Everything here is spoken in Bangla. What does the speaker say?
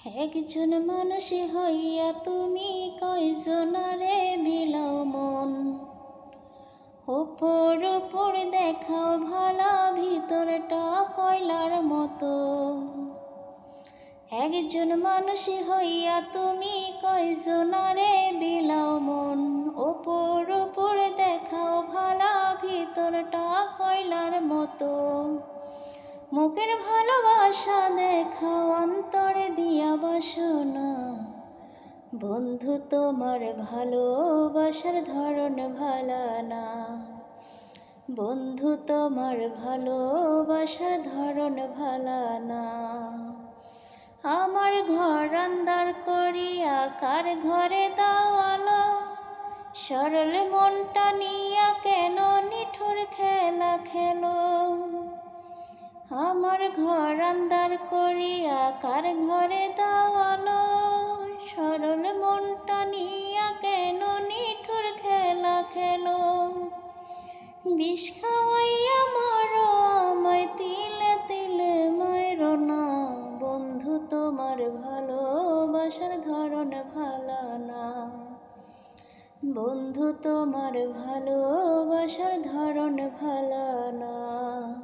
একজন মানুষ হইয়া তুমি কয়জনারে বিলাও মন। উপর উপর দেখাও ভালা, ভিতরটা কয়লার মতো। একজন মানুষ হইয়া তুমি কয়জনারে বিলাও মন। উপর উপর দেখাও ভালা, ভিতরটা কয়লার মতো। মুখের ভালোবাসা দেখাও, অন্তরে দিয়া বাসনা। বন্ধু তোমার ভালোবাসার ধরন ভালা না। বন্ধু তোমার ভালোবাসার ধরন ভালা না। আমার ঘর আন্দার করিয়া কার ঘরে দাওয়ালো। সরল মনটা নিয়া কেন নিঠুর খেলা খেলো। আমার ঘর আন্দার করিয়া কার ঘরে দাওয়ালো। সরল মনটা নিয়া কেন নিঠুর খেলা খেলো। বিষ খাওয়াইয়া মারো আমায়, তিলে তিলে মারো না। বন্ধু তোমার ভালোবাসার ধরন ভালা না। বন্ধু তোমার ভালোবাসার ধরন ভালা না।